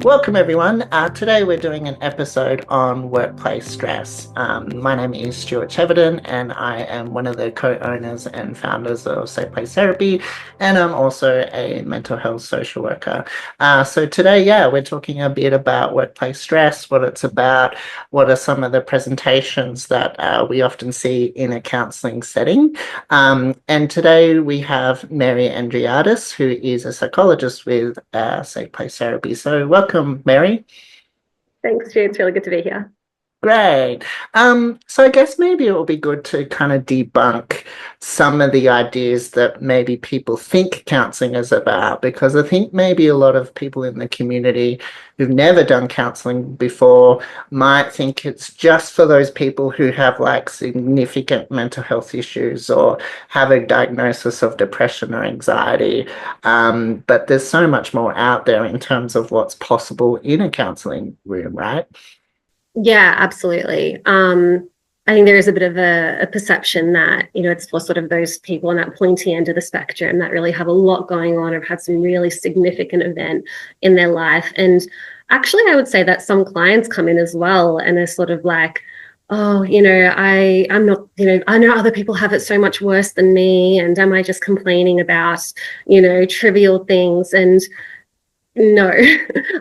Welcome everyone. Today we're doing an episode on workplace stress. My name is Stuart Cheverton and I am one of the co-owners and founders of Safe Place Therapy, and I'm also a mental health social worker. So today, we're talking a bit about workplace stress, what it's about, what are some of the presentations that we often see in a counselling setting. And today we have Mary Andriadis, who is a psychologist with Safe Place Therapy. So welcome, Mary. Thanks, Stu. It's really good to be here. Great. So I guess maybe it will be good to kind of debunk some of the ideas that maybe people think counselling is about, because I think maybe a lot of people in the community who've never done counselling before might think it's just for those people who have like significant mental health issues or have a diagnosis of depression or anxiety. But there's so much more out there in terms of what's possible in a counselling room, right? Yeah, absolutely. I think there is a bit of a perception that, it's for sort of those people on that pointy end of the spectrum that really have a lot going on or have had some really significant event in their life. And actually, I would say that some clients come in as well and they're sort of like, oh, I'm not, I know other people have it so much worse than me. And am I just complaining about, trivial things? And no,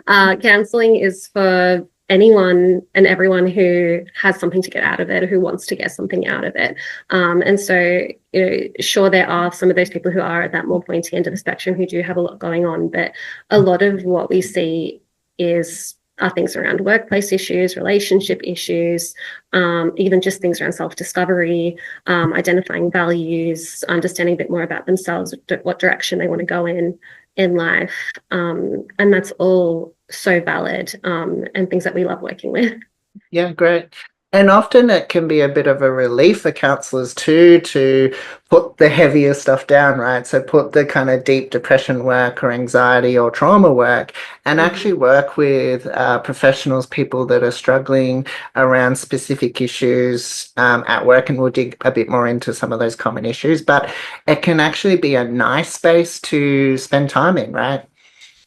counseling is for anyone and everyone who has something to get out of it or who wants to get something out of it. And so, sure, there are some of those people who are at that more pointy end of the spectrum who do have a lot going on, but a lot of what we see are things around workplace issues, relationship issues, even just things around self-discovery, identifying values, understanding a bit more about themselves, what direction they want to go in life. And that's all so valid, and things that we love working with. Yeah, great. And often it can be a bit of a relief for counselors too to put the heavier stuff down, right? So put the kind of deep depression work or anxiety or trauma work and actually work with professionals, people that are struggling around specific issues at work. And we'll dig a bit more into some of those common issues, but it can actually be a nice space to spend time in, right?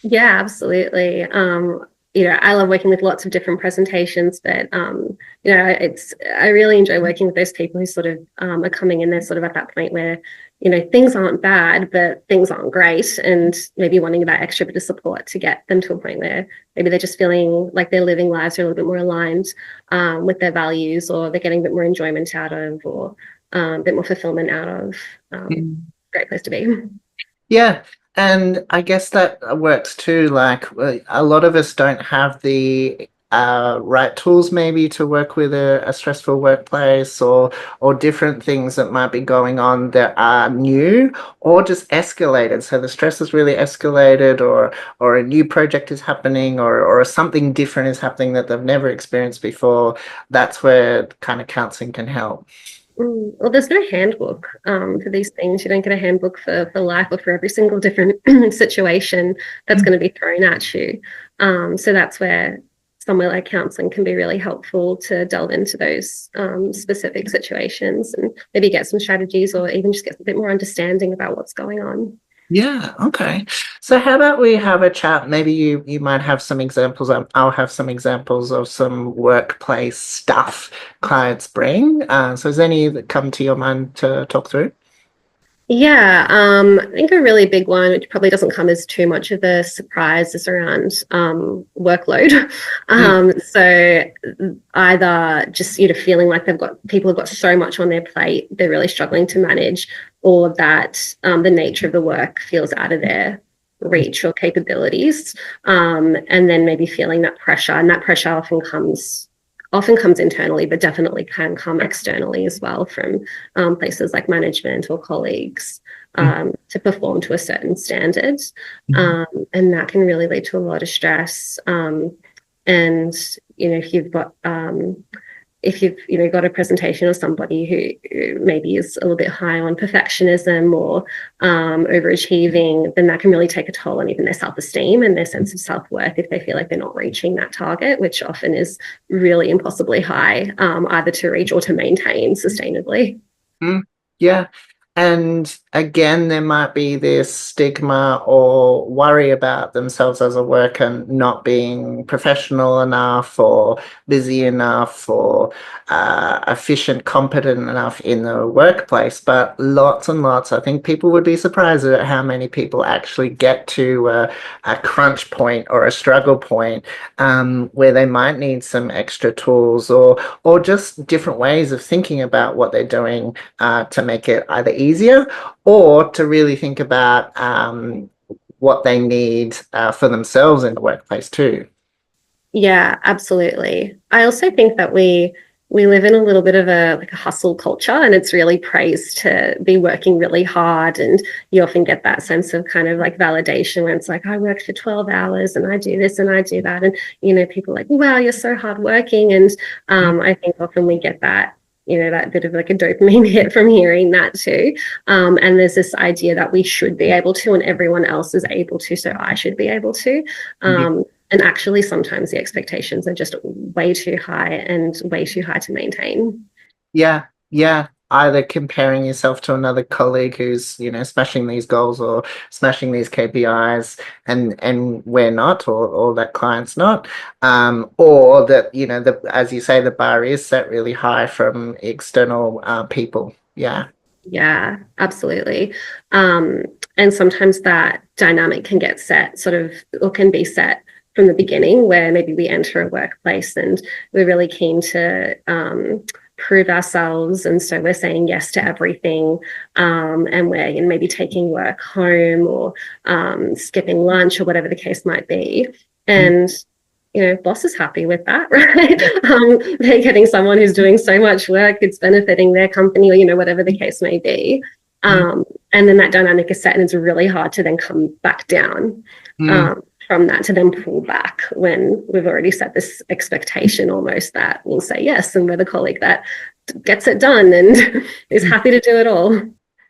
Yeah, absolutely. I love working with lots of different presentations, but I really enjoy working with those people who sort of are coming in there sort of at that point where, things aren't bad, but things aren't great, and maybe wanting that extra bit of support to get them to a point where maybe they're just feeling like their living lives are a little bit more aligned with their values, or they're getting a bit more enjoyment out of, or a bit more fulfillment out of. Great place to be. Yeah. And I guess that works too. Like a lot of us don't have the right tools maybe to work with a stressful workplace or different things that might be going on that are new or just escalated. So the stress is really escalated or a new project is happening or something different is happening that they've never experienced before. That's where kind of counseling can help. Well, there's no handbook for these things. You don't get a handbook for life or for every single different situation that's going to be thrown at you. So that's where somewhere like counselling can be really helpful to delve into those specific situations and maybe get some strategies or even just get a bit more understanding about what's going on. Yeah, okay. So how about we have a chat? Maybe you might have some examples. I'll have some examples of some workplace stuff clients bring. So is any that come to your mind to talk through? Yeah, I think a really big one, which probably doesn't come as too much of a surprise, is around workload. So either just feeling like people have got so much on their plate, they're really struggling to manage, or that the nature of the work feels out of their reach or capabilities, and then maybe feeling that pressure, and that pressure often comes internally, but definitely can come externally as well from places like management or colleagues to perform to a certain standard. And that can really lead to a lot of stress. And, if you've got a presentation of somebody who maybe is a little bit high on perfectionism or overachieving, then that can really take a toll on even their self-esteem and their sense of self-worth if they feel like they're not reaching that target, which often is really impossibly high, either to reach or to maintain sustainably. Yeah. And again, there might be this stigma or worry about themselves as a worker not being professional enough or busy enough or efficient, competent enough in the workplace. But lots and lots, I think people would be surprised at how many people actually get to a crunch point or a struggle point where they might need some extra tools or just different ways of thinking about what they're doing to make it either easier or to really think about what they need for themselves in the workplace too. Yeah, absolutely. I also think that we live in a little bit of a like a hustle culture, and it's really praised to be working really hard, and you often get that sense of kind of like validation when it's like I worked for 12 hours and I do this and I do that, and people are like, wow, you're so hardworking. And I think often we get that that bit of like a dopamine hit from hearing that too. And there's this idea that we should be able to and everyone else is able to, so I should be able to. And actually, sometimes the expectations are just way too high and way too high to maintain. Yeah, yeah. Either comparing yourself to another colleague who's, smashing these goals or smashing these KPIs and we're not, or that client's not. Or that, as you say, the bar is set really high from external people. Yeah. Yeah, absolutely. And sometimes that dynamic can get set sort of, or can be set from the beginning, where maybe we enter a workplace and we're really keen to prove ourselves. And so we're saying yes to everything. And we're maybe taking work home or skipping lunch or whatever the case might be. And boss is happy with that, right? They're getting someone who's doing so much work, it's benefiting their company, or whatever the case may be. And then that dynamic is set, and it's really hard to then come back down from that, to then pull back when we've already set this expectation almost that we'll say yes, and we're the colleague that gets it done and is happy to do it all.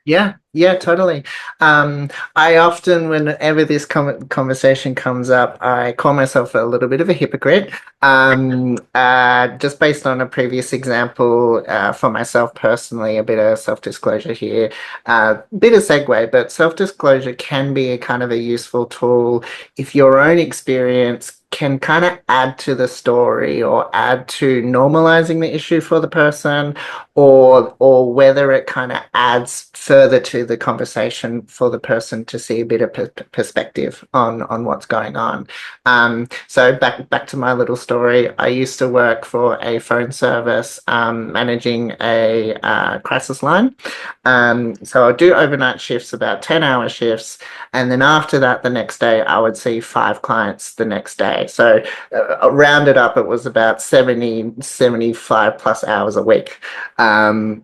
Yeah, yeah, totally. I often, whenever this conversation comes up, I call myself a little bit of a hypocrite. Just based on a previous example, for myself personally, a bit of self-disclosure here, bit of segue, but self-disclosure can be a kind of a useful tool if your own experience can kind of add to the story or add to normalizing the issue for the person, or whether it kind of adds further to the conversation for the person to see a bit of perspective on what's going on. So back to my little story. I used to work for a phone service managing a crisis line. So I'd do overnight shifts, about 10-hour shifts, and then after that, the next day, I would see 5 clients the next day. So rounded up, it was about 70, 75 plus hours a week,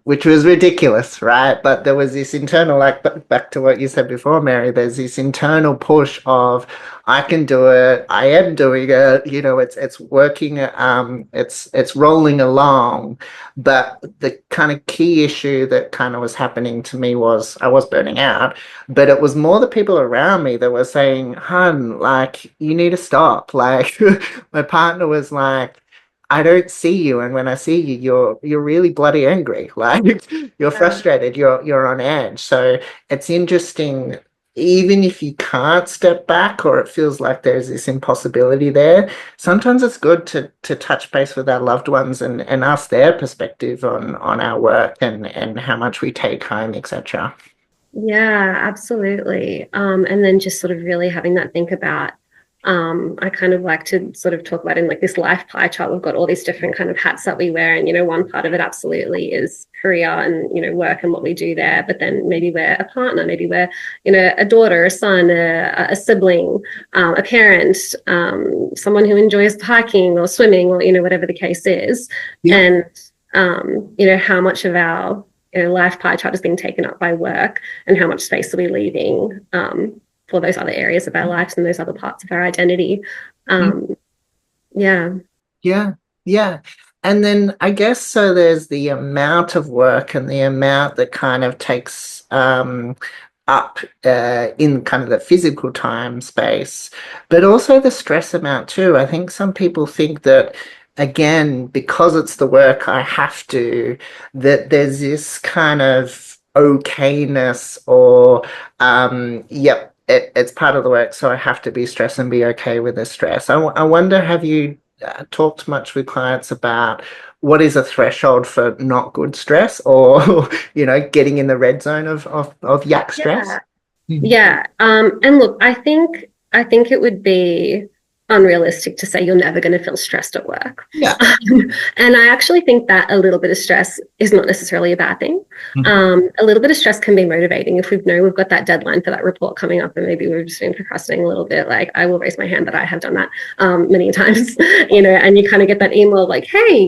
which was ridiculous, right? But there was this internal, like back to what you said before, Mary, there's this internal push of, I can do it, I am doing it, it's working, it's rolling along. But the kind of key issue that kind of was happening to me was I was burning out, but it was more the people around me that were saying, hun, like, you need to stop. Like, my partner was like, I don't see you, and when I see you, you're really bloody angry. Like, you're Yeah. frustrated, you're on edge. So it's interesting, even if you can't step back or it feels like there's this impossibility there, sometimes it's good to touch base with our loved ones and ask their perspective on our work and how much we take home, etc. Yeah, absolutely. And then just sort of really having that think about, I kind of like to sort of talk about in like this life pie chart, we've got all these different kind of hats that we wear. And, one part of it absolutely is career and, work and what we do there. But then maybe we're a partner, maybe we're, a daughter, a son, a sibling, a parent, someone who enjoys hiking or swimming or, whatever the case is. Yeah. And, how much of our life pie chart is being taken up by work, and how much space are we leaving for those other areas of our lives and those other parts of our identity. Yeah. Yeah, yeah. And then I guess so there's the amount of work and the amount that kind of takes up in kind of the physical time space, but also the stress amount too. I think some people think that, again, because it's the work I have to, that there's this kind of okayness or yep, it's part of the work, so I have to be stressed and be okay with the stress. I wonder, have you talked much with clients about what is a threshold for not good stress or getting in the red zone of yak stress? Yeah. Yeah. And look, I think it would be unrealistic to say you're never going to feel stressed at work. Yeah. And I actually think that a little bit of stress is not necessarily a bad thing. Mhm. A little bit of stress can be motivating if we know we've got that deadline for that report coming up and maybe we've just been procrastinating a little bit. Like I will raise my hand that I have done that many times, and you kind of get that email like, hey,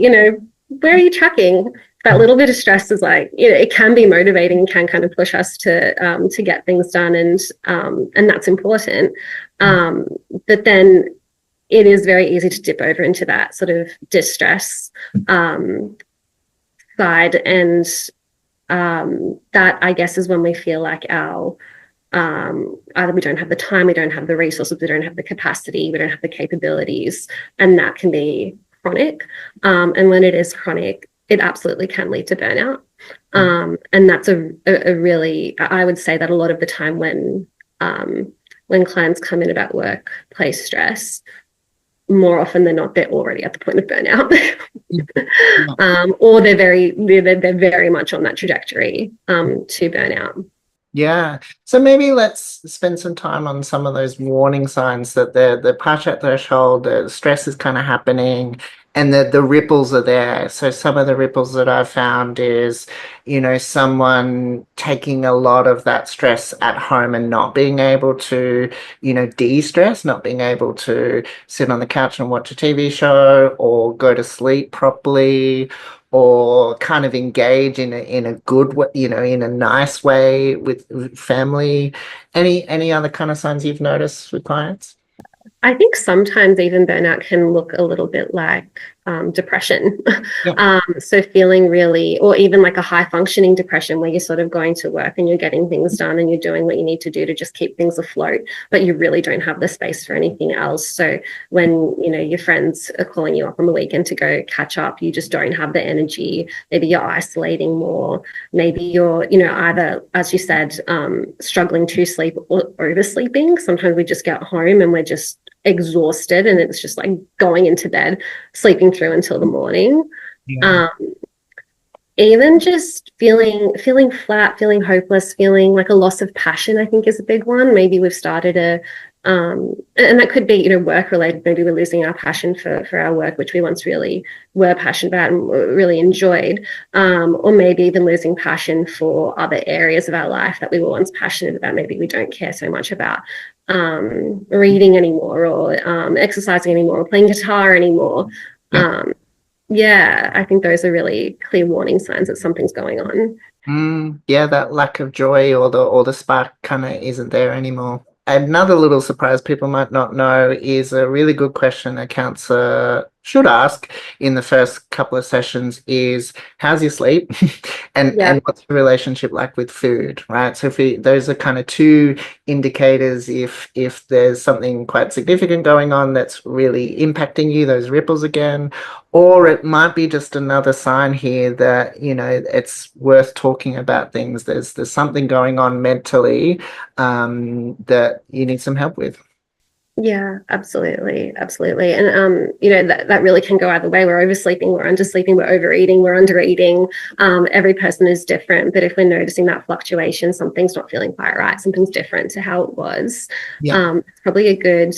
where are you tracking? That little bit of stress is like, it can be motivating, can kind of push us to get things done, and that's important. But then it is very easy to dip over into that sort of distress side, and that I guess is when we feel like our either we don't have the time, we don't have the resources, we don't have the capacity, we don't have the capabilities, and that can be chronic. And when it is chronic, it absolutely can lead to burnout. And that's a really, I would say that a lot of the time when clients come in about workplace stress, more often than not, they're already at the point of burnout, or they're very much on that trajectory to burnout. Yeah. So maybe let's spend some time on some of those warning signs that the Parshat threshold, the stress is kind of happening and the ripples are there. So some of the ripples that I've found is, someone taking a lot of that stress at home and not being able to, de-stress, not being able to sit on the couch and watch a TV show or go to sleep properly or kind of engage in a good way, in a nice way with family. Any other kind of signs you've noticed with clients? I think sometimes even burnout can look a little bit like depression. Yeah. So feeling really, or even like a high functioning depression where you're sort of going to work and you're getting things done and you're doing what you need to do to just keep things afloat, but you really don't have the space for anything else. So when, your friends are calling you up on the weekend to go catch up, you just don't have the energy. Maybe you're isolating more. Maybe you're, either, as you said, struggling to sleep or oversleeping. Sometimes we just get home and we're just exhausted and it's just like going into bed, sleeping through until the morning. Yeah. Even just feeling flat, feeling hopeless, feeling like a loss of passion, I think is a big one. Maybe we've started and that could be, work related. Maybe we're losing our passion for our work, which we once really were passionate about and really enjoyed. Or maybe even losing passion for other areas of our life that we were once passionate about. Maybe we don't care so much about reading anymore or exercising anymore or playing guitar anymore. Yeah, I think those are really clear warning signs that something's going on. Yeah, that lack of joy or the spark kind of isn't there anymore. Another little surprise people might not know is a really good question a counselor should ask in the first couple of sessions is how's your sleep and what's your relationship like with food, right? So those are kind of two indicators if there's something quite significant going on that's really impacting you, those ripples again, or it might be just another sign here that it's worth talking about things. There's something going on mentally that you need some help with. Yeah, absolutely. Absolutely. And, that really can go either way. We're oversleeping, we're undersleeping, we're overeating, we're undereating. Every person is different. But if we're noticing that fluctuation, something's not feeling quite right, something's different to how it was. It's probably a good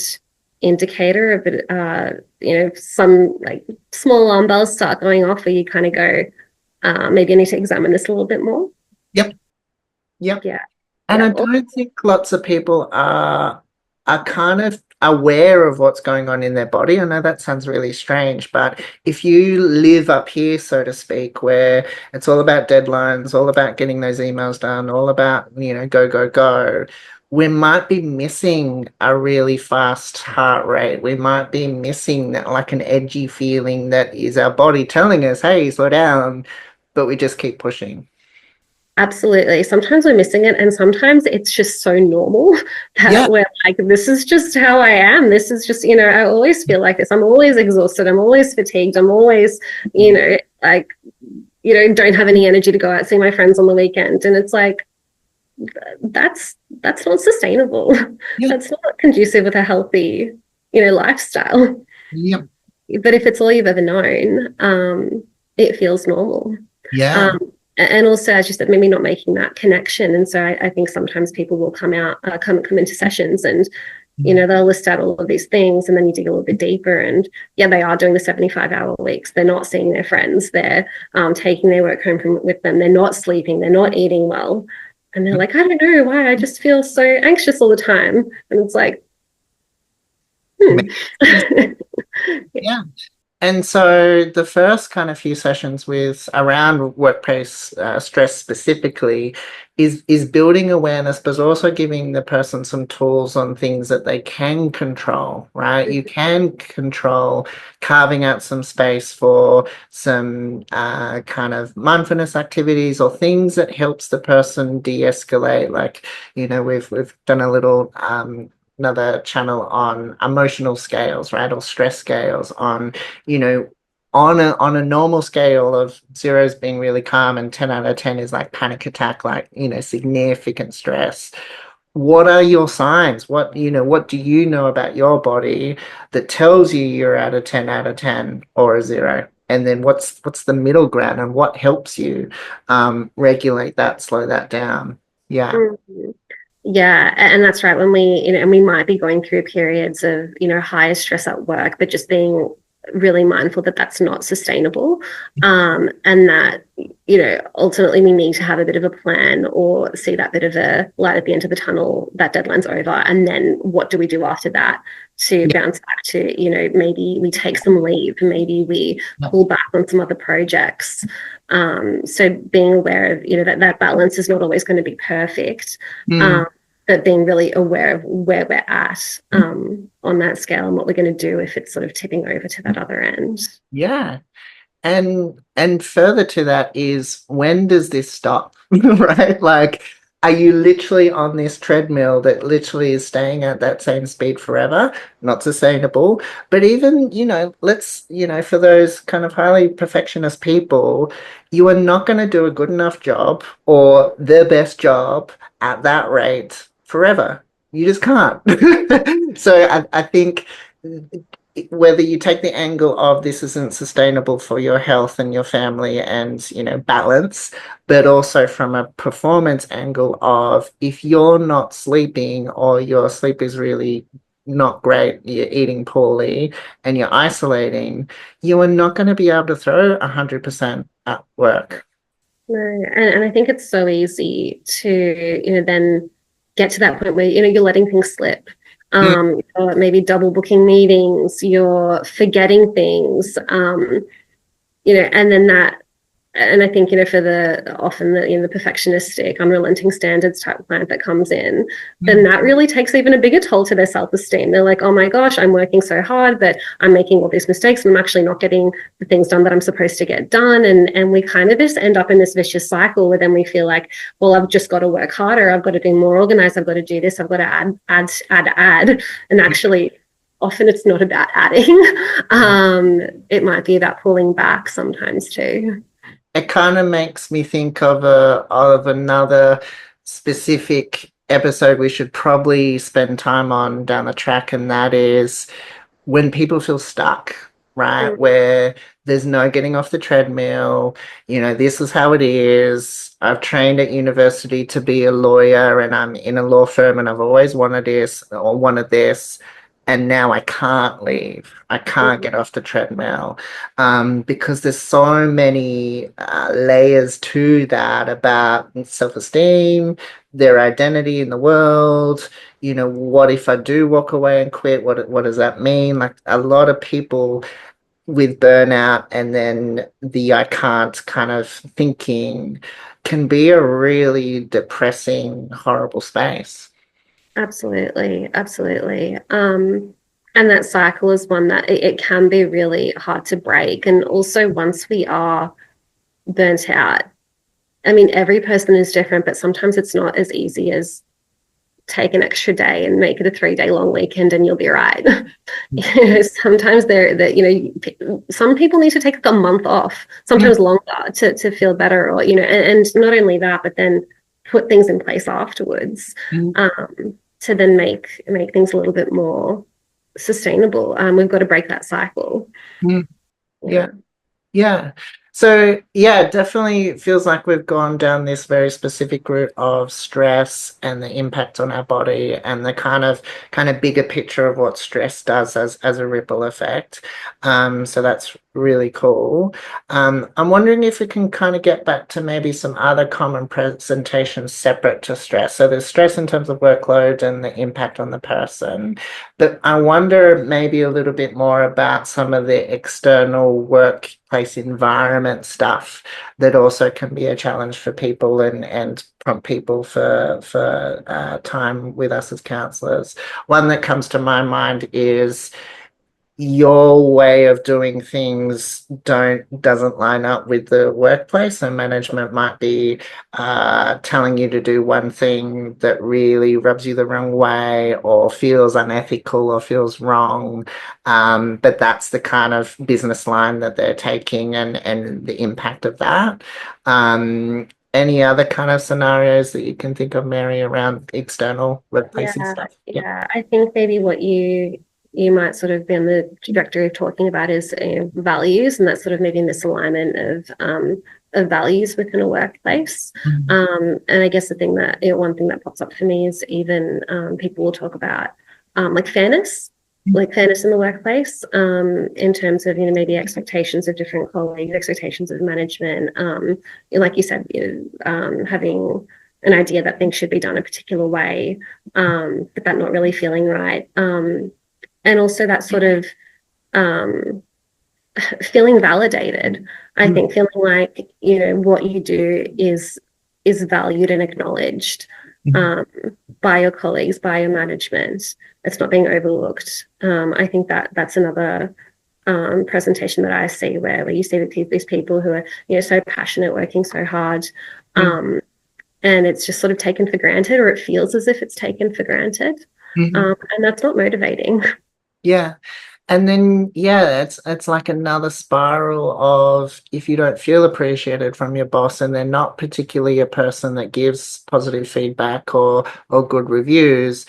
indicator of it. Some like small alarm bells start going off where you kind of go, maybe I need to examine this a little bit more. Yep. Yeah. And I don't think lots of people are kind of aware of what's going on in their body. I know that sounds really strange, but if you live up here, so to speak, where it's all about deadlines, all about getting those emails done, all about, go, go, go, we might be missing a really fast heart rate. We might be missing that, like an edgy feeling that is our body telling us, hey, slow down, but we just keep pushing. Absolutely. Sometimes we're missing it, and sometimes it's just so normal that we're like, this is just how I am. This is just, I always feel like this. I'm always exhausted. I'm always fatigued. I'm always, like don't have any energy to go out see my friends on the weekend. And it's like, that's not sustainable. Yeah. That's not conducive with a healthy, lifestyle. Yep. But if it's all you've ever known, it feels normal. Yeah. Um, and also, as you said, maybe not making that connection. And so I think sometimes people will come into sessions and, they'll list out all of these things, and then you dig a little bit deeper. And yeah, they are doing the 75-hour weeks. They're not seeing their friends. They're taking their work home with them. They're not sleeping. They're not eating well. And they're like, I don't know why. I just feel so anxious all the time. And it's like, Yeah. And so the first kind of few sessions with around workplace stress specifically is building awareness, but also giving the person some tools on things that they can control, right? You can control carving out some space for some kind of mindfulness activities or things that helps the person de-escalate. Like, we've done a little another channel on emotional scales, right? Or stress scales on, on a normal scale of 0 is being really calm and 10 out of 10 is like panic attack, like, significant stress. What are your signs? What do you know about your body that tells you you're at a 10 out of 10 or a 0? And then what's the middle ground, and what helps you regulate that, slow that down? Yeah. mm-hmm. Yeah, and that's right. When and we might be going through periods of, higher stress at work, but just being really mindful that that's not sustainable. And that, ultimately we need to have a bit of a plan or see that bit of a light at the end of the tunnel, that deadline's over. And then what do we do after that to bounce back to, maybe we take some leave, maybe we pull back on some other projects. So being aware of, that balance is not always going to be perfect. But being really aware of where we're at on that scale and what we're going to do if it's sort of tipping over to that other end. Yeah. And further to that is, when does this stop? Right? Like, are you literally on this treadmill that literally is staying at that same speed forever? Not sustainable. But even, let's, for those kind of highly perfectionist people, you are not going to do a good enough job or the best job at that rate forever. You just can't. So I think whether you take the angle of this isn't sustainable for your health and your family and, balance, but also from a performance angle of, if you're not sleeping or your sleep is really not great, you're eating poorly and you're isolating, you are not going to be able to throw 100% at work. No, and I think it's so easy to, then get to that point where, you're letting things slip. Or maybe double booking meetings, you're forgetting things, and then that, and I think, for the often the perfectionistic, unrelenting standards type client that comes in, then that really takes even a bigger toll to their self-esteem. They're like, oh my gosh, I'm working so hard, but I'm making all these mistakes and I'm actually not getting the things done that I'm supposed to get done. And we kind of just end up in this vicious cycle where then we feel like, well, I've just got to work harder. I've got to be more organized. I've got to do this. I've got to add. And actually, often it's not about adding. It might be about pulling back sometimes too. It kind of makes me think of another specific episode we should probably spend time on down the track, and that is when people feel stuck, right? Where there's no getting off the treadmill. This is how it is. I've trained at university to be a lawyer and I'm in a law firm and I've always wanted this or wanted this. And now I can't leave. I can't get off the treadmill because there's so many layers to that about self-esteem, their identity in the world. What if I do walk away and quit? What does that mean? Like, a lot of people with burnout and then the I can't kind of thinking can be a really depressing, horrible space. Absolutely, absolutely. And that cycle is one that it can be really hard to break. And also, once we are burnt out, I mean, every person is different, but sometimes it's not as easy as take an extra day and make it a 3-day long weekend and you'll be right. Sometimes some people need to take a month off, sometimes longer, to feel better, or and not only that, but then put things in place afterwards, to then make things a little bit more sustainable. We've got to break that cycle. Yeah. Yeah. So yeah, it definitely feels like we've gone down this very specific route of stress and the impact on our body and the kind of bigger picture of what stress does as a ripple effect. So that's really cool. I'm wondering if we can kind of get back to maybe some other common presentations separate to stress. So there's stress in terms of workload and the impact on the person. But I wonder maybe a little bit more about some of the external workplace environment stuff that also can be a challenge for people and prompt people for time with us as counsellors. One that comes to my mind is your way of doing things doesn't line up with the workplace, and management might be telling you to do one thing that really rubs you the wrong way or feels unethical or feels wrong, but that's the kind of business line that they're taking and the impact of that. Any other kind of scenarios that you can think of, Mary, around external workplace stuff? Yeah, I think maybe what you might sort of be on the trajectory of talking about is values, and that's sort of maybe misalignment of values within a workplace. And I guess the thing that one thing that pops up for me is even people will talk about like fairness in the workplace, in terms of maybe expectations of different colleagues, expectations of management, like you said, having an idea that things should be done a particular way, but that not really feeling right. And also that sort of feeling validated. I think feeling like what you do is valued and acknowledged by your colleagues, by your management. It's not being overlooked. I think that's another presentation that I see where you see these people who are so passionate, working so hard, and it's just sort of taken for granted, or it feels as if it's taken for granted, and that's not motivating. Yeah. And then, yeah, it's like another spiral of if you don't feel appreciated from your boss and they're not particularly a person that gives positive feedback or good reviews,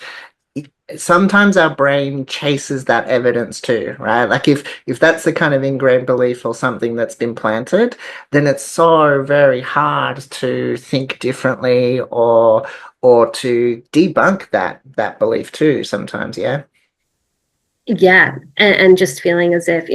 sometimes our brain chases that evidence too, right? Like if that's the kind of ingrained belief or something that's been planted, then it's so very hard to think differently or to debunk that belief too sometimes, yeah. Yeah, and just feeling as if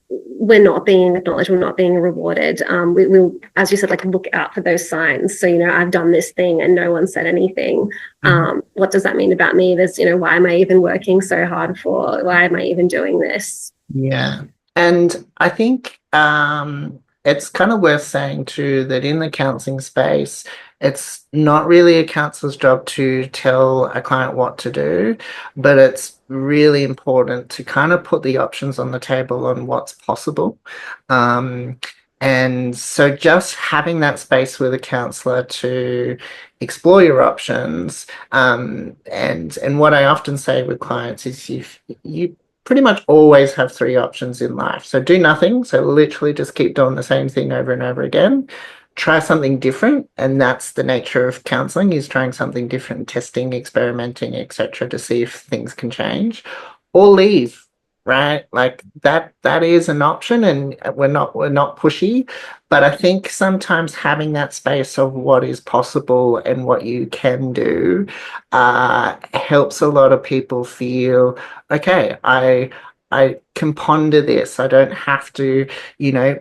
we're not being acknowledged, we're not being rewarded. We as you said, like, look out for those signs. So I've done this thing and no one said anything. What does that mean about me? There's why am I even working so hard for? Why am I even doing this? Yeah, and I think it's kind of worth saying too that in the counselling space, it's not really a counsellor's job to tell a client what to do, but it's really important to kind of put the options on the table on what's possible. And so just having that space with a counsellor to explore your options, and what I often say with clients is you pretty much always have 3 options in life. So do nothing. So literally just keep doing the same thing over and over again. Try something different, and that's the nature of counselling, is trying something different, testing, experimenting, etc., to see if things can change, or leave, right? Like that is an option, and we're not pushy, but I think sometimes having that space of what is possible and what you can do helps a lot of people feel, okay, I can ponder this. I don't have to,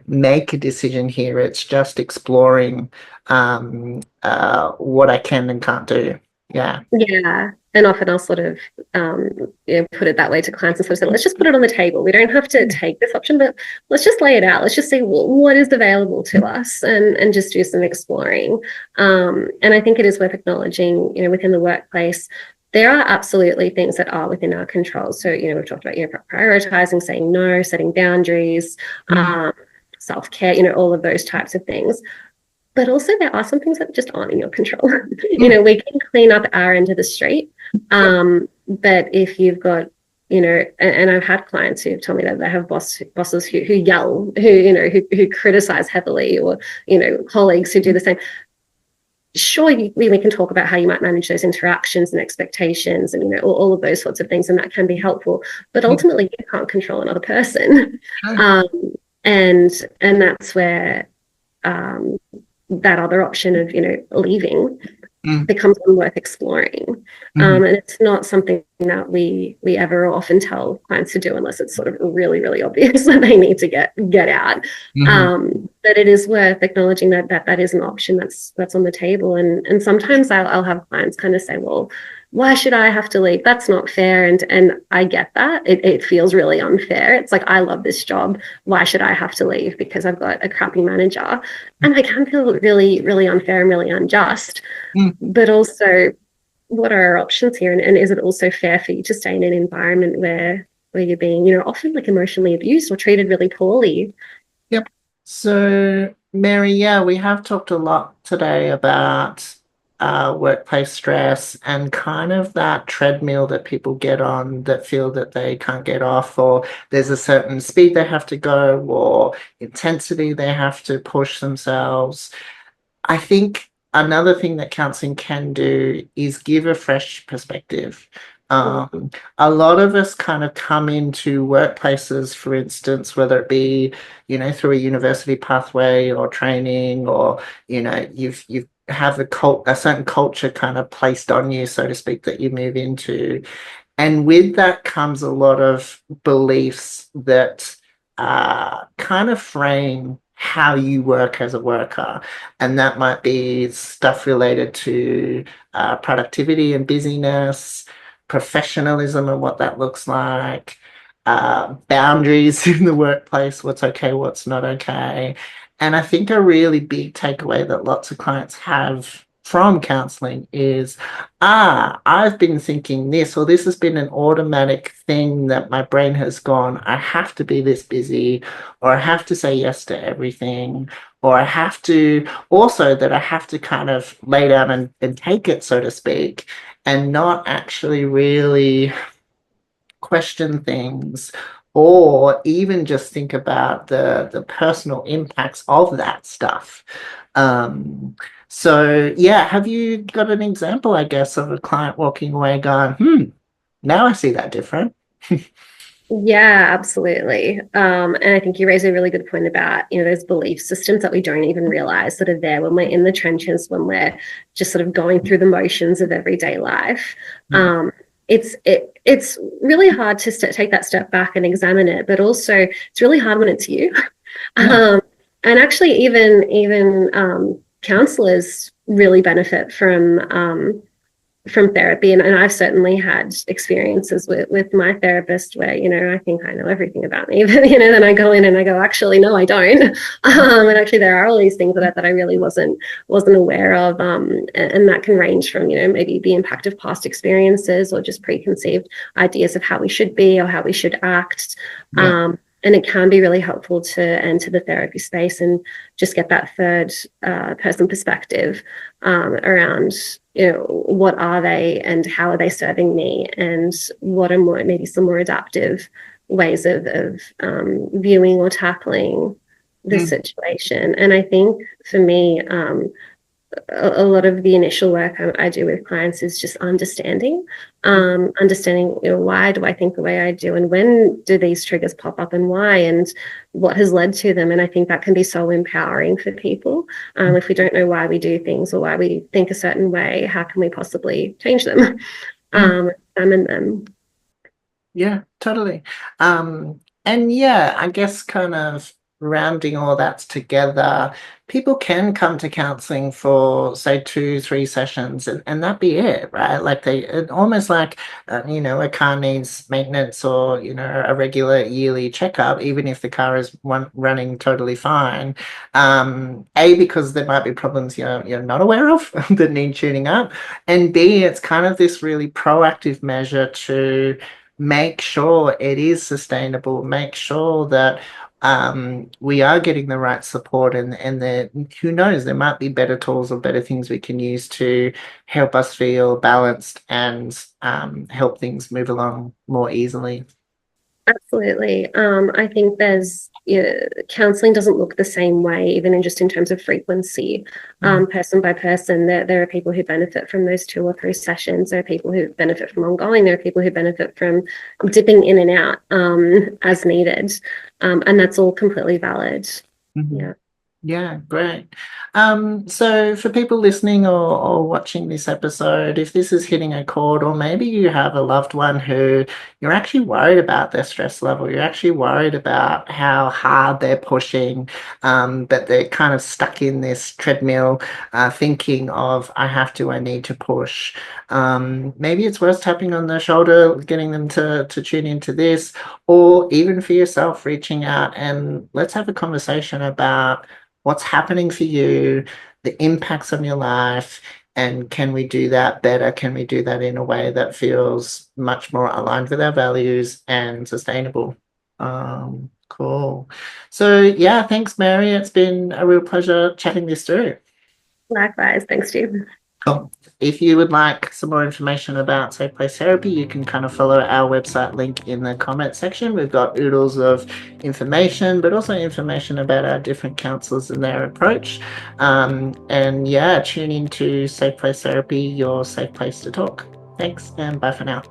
make a decision here. It's just exploring what I can and can't do. Yeah. Yeah. And often I'll sort of put it that way to clients and sort of say, let's just put it on the table. We don't have to take this option, but let's just lay it out. Let's just see what is available to us, and just do some exploring. And I think it is worth acknowledging, within the workplace, there are absolutely things that are within our control. So, we've talked about prioritizing, saying no, setting boundaries, self-care, all of those types of things. but also there are some things that just aren't in your control. We can clean up our end of the street. Yep. But if you've got, and I've had clients who tell me that they have bosses who yell, who criticize heavily, or, colleagues who do the same. Sure, we can talk about how you might manage those interactions and expectations and, all of those sorts of things, and that can be helpful. But ultimately, you can't control another person. And that's where that other option of, leaving becomes worth exploring. And it's not something that we ever often tell clients to do unless it's sort of really, really obvious that they need to get out. But it is worth acknowledging that is an option that's on the table. And sometimes I'll have clients kind of say, well, why should I have to leave? That's not fair. And I get that. It feels really unfair. It's like, I love this job. Why should I have to leave because I've got a crappy manager? And I can feel really, really unfair and really unjust. But also, what are our options here? And is it also fair for you to stay in an environment where you're being, often like emotionally abused or treated really poorly? Yep. So, Mary, yeah, we have talked a lot today about workplace stress and kind of that treadmill that people get on that feel that they can't get off, or there's a certain speed they have to go, or intensity they have to push themselves. I think another thing that counseling can do is give a fresh perspective. A lot of us kind of come into workplaces, for instance, whether it be, through a university pathway or training, or, you've have a certain culture kind of placed on you, so to speak, that you move into. And with that comes a lot of beliefs that kind of frame how you work as a worker. And that might be stuff related to productivity and busyness, professionalism and what that looks like, boundaries in the workplace, what's okay, what's not okay. And I think a really big takeaway that lots of clients have from counseling is, I've been thinking this, or this has been an automatic thing that my brain has gone, I have to be this busy, or I have to say yes to everything, or I have to, also that I have to kind of lay down and take it, so to speak, and not actually really question things, or even just think about the personal impacts of that stuff. So yeah, have you got an example, I guess, of a client walking away going, now I see that different? Yeah, absolutely. And I think you raise a really good point about, those belief systems that we don't even realize that are there when we're in the trenches, when we're just sort of going through the motions of everyday life. It's really hard to take that step back and examine it, but also it's really hard when it's you. And actually, even counselors really benefit from therapy, and I've certainly had experiences with my therapist where I think I know everything about me, but then I go in and I go, actually no, I don't. And actually there are all these things that I really wasn't aware of, and that can range from maybe the impact of past experiences or just preconceived ideas of how we should be or how we should act. And it can be really helpful to enter the therapy space and just get that third person perspective around, what are they and how are they serving me, and what are maybe some more adaptive ways of viewing or tackling the situation. And I think for me, a lot of the initial work I do with clients is just understanding, why do I think the way I do, and when do these triggers pop up and why, and what has led to them. And I think that can be so empowering for people. If we don't know why we do things or why we think a certain way, how can we possibly change them, examine them? Yeah, totally. And yeah, I guess kind of rounding all that together, people can come to counseling for say 2, 3 sessions, and that be it, right? Like almost like a car needs maintenance, or a regular yearly checkup, even if the car is running totally fine. Because there might be problems you're not aware of that need tuning up, and B, it's kind of this really proactive measure to make sure it is sustainable, make sure that we are getting the right support, and who knows, there might be better tools or better things we can use to help us feel balanced and help things move along more easily. Absolutely. I think there's counselling doesn't look the same way, even in just in terms of frequency, Mm. person by person. There are people who benefit from those 2 or 3 sessions. There are people who benefit from ongoing. There are people who benefit from dipping in and out as needed, and that's all completely valid. Mhm. Yeah. Yeah, great. So for people listening or watching this episode, if this is hitting a chord, or maybe you have a loved one who you're actually worried about their stress level, you're actually worried about how hard they're pushing, but they're kind of stuck in this treadmill, thinking of, I have to, I need to push. Maybe it's worth tapping on the shoulder, getting them to tune into this, or even for yourself, reaching out and let's have a conversation about what's happening for you, the impacts on your life, and can we do that better? Can we do that in a way that feels much more aligned with our values and sustainable? Cool. So yeah, thanks, Mary. It's been a real pleasure chatting this through. Likewise. Thanks, Jim. Cool. If you would like some more information about Safe Place Therapy, you can kind of follow our website link in the comment section. We've got oodles of information, but also information about our different counsellors and their approach. And yeah, tune into Safe Place Therapy, your safe place to talk. Thanks, and bye for now.